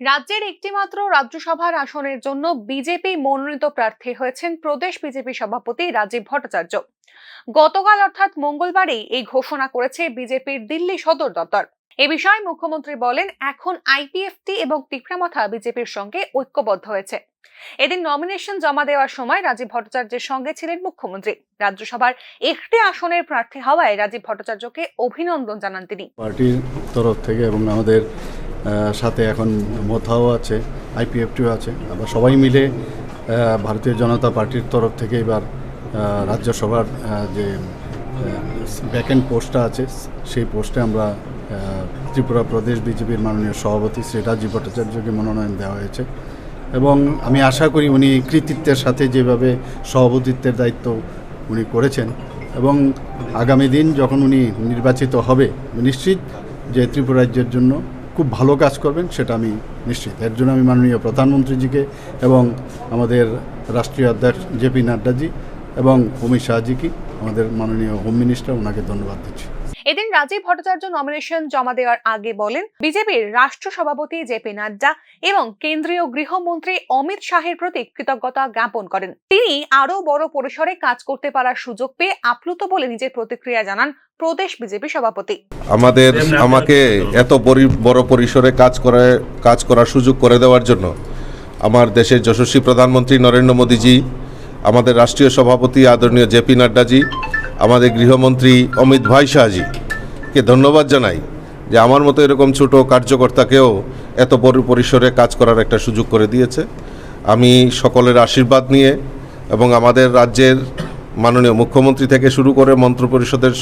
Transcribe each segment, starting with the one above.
রাজ্যের একটিমাত্র রাজ্যসভার আসনের জন্য বিজেপি মনোনীত প্রার্থী হয়েছেন প্রদেশ বিজেপি সভাপতি রাজীব ভট্টাচার্য। গতকাল অর্থাৎ মঙ্গলবারই এই ঘোষণা করেছে বিজেপির দিল্লি সদর দপ্তর। এ বিষয়ে মুখ্যমন্ত্রী বলেন, এখন আইপিএফটি এবং তিপ্রামাথা বিজেপির সঙ্গে ঐক্যবদ্ধ হয়েছে। এদিন নমিনেশন জমা দেওয়ার সময় রাজীব ভট্টাচার্যের সঙ্গে ছিলেন মুখ্যমন্ত্রী। রাজ্যসভার একটি আসনের প্রার্থী হওয়ায় রাজীব ভট্টাচার্যকে অভিনন্দন জানান তিনি। পার্টির তরফ থেকে এবং আমাদের সাথে এখন মোথাও আছে, আইপিএফটিও আছে, আবার সবাই মিলে ভারতীয় জনতা পার্টির তরফ থেকে এবার রাজ্যসভার যে ভ্যাকেন্ট পোস্টটা আছে সেই পোস্টে আমরা ত্রিপুরা প্রদেশ বিজেপির মাননীয় সভাপতি শ্রী রাজীব ভট্টাচার্যকে মনোনয়ন দেওয়া হয়েছে এবং আমি আশা করি উনি কৃতিত্বের সাথে যেভাবে সভাপতিত্বের দায়িত্ব উনি করেছেন এবং আগামী দিন যখন উনি নির্বাচিত হবে নিশ্চিত যে ত্রিপুরা রাজ্যের জন্য খুব ভালো কাজ করবেন, সেটা আমি নিশ্চিত। এর জন্য আমি মাননীয় প্রধানমন্ত্রীজিকে এবং আমাদের রাষ্ট্রীয় অধ্যক্ষ জেপি নাড্ডাজি এবং অমিত শাহজিকে, আমাদের মাননীয় হোম মিনিস্টার, ওনাকে ধন্যবাদ দিচ্ছি। এদিন রাজীব ভট্টাচার্য নমিনেশন জমা দেওয়ার আগে বলেন, বিজেপির রাষ্ট্র সভাপতি জেপি নাড্ডা এবং কেন্দ্রীয় গৃহমন্ত্রী অমিত শাহের প্রতি কৃতজ্ঞতা জ্ঞাপন করেন। তিনি আরো বড় পরিসরে কাজ করতে পারার সুযোগ পেয়ে আপ্লুত বলে নিজের প্রতিক্রিয়া জানান প্রদেশ বিজেপি সভাপতি। আমাকে এত বড় পরিসরে কাজ করার সুযোগ করে দেওয়ার জন্য আমার দেশের যশস্বী প্রধানমন্ত্রী নরেন্দ্র মোদীজি, আমাদের রাষ্ট্রীয় সভাপতি আদরণীয় জেপি নাড্ডাজি, আমাদের গৃহমন্ত্রী অমিত ভাই শাহজিকে ধন্যবাদ জানাই যে আমার মতো এরকম ছোট কার্যকর্তাকেও এত বড় পরিসরে কাজ করার একটা সুযোগ করে দিয়েছে। আমি সকলের আশীর্বাদ নিয়ে এবং আমাদের রাজ্যের মাননীয় মুখ্যমন্ত্রী থেকে শুরু করে মন্ত্রিপরিষদের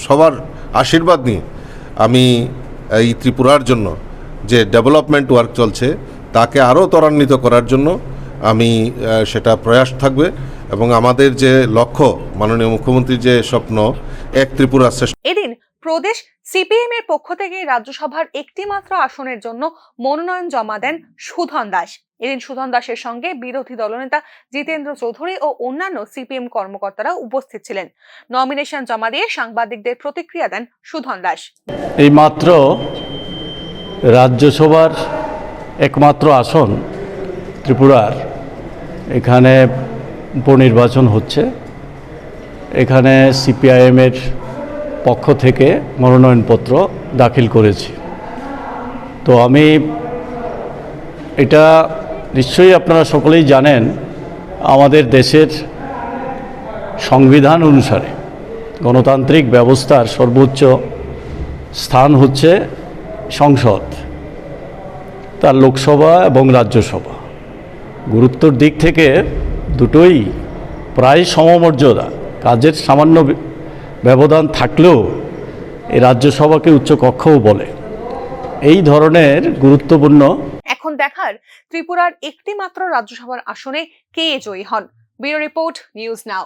সবার আশীর্বাদ নিয়ে আমি এই ত্রিপুরার জন্য যে ডেভেলপমেন্ট ওয়ার্ক চলছে তাকে আরও ত্বরান্বিত করার জন্য আমি সেটা প্রয়াস থাকবে এবং আমাদের যে লক্ষ্য, মাননীয় মুখ্যমন্ত্রীর যে স্বপ্ন, এক ত্রিপুরা শ্রেষ্ঠ। এদিন প্রদেশ সিপিএম এর পক্ষ থেকে রাজ্যসভার একটি মাত্র আসনের জন্য মনোনয়ন জমা দেন সুধন দাস। এদিন সুধন দাসের সঙ্গে বিরোধী দলনেতা জিতেন্দ্র চৌধুরী ও অন্যান্য সিপিএম কর্মকর্তারা উপস্থিত ছিলেন। নমিনেশন জমা দিয়ে সাংবাদিকদের প্রতিক্রিয়া দেন সুধন দাস। এই মাত্র রাজ্যসভার একমাত্র আসন ত্রিপুরার, এখানে উপনির্বাচন হচ্ছে। এখানে সিপিআইএমের পক্ষ থেকে মনোনয়নপত্র দাখিল করেছি। তো আমি এটা নিশ্চয়ই আপনারা সকলেই জানেন, আমাদের দেশের সংবিধান অনুসারে গণতান্ত্রিক ব্যবস্থার সর্বোচ্চ স্থান হচ্ছে সংসদ, তার লোকসভা এবং রাজ্যসভা। গুরুত্বর দিক থেকে দুটোই প্রায় সমমর্যাদা, কাজের সামান্য ব্যবধান থাকলেও এই রাজ্যসভাকে উচ্চকক্ষও বলে। এই ধরনের গুরুত্বপূর্ণ। এখন দেখার ত্রিপুরার একটি মাত্র রাজ্যসভার আসনে কে জয়ী হন। Bureau report, news now.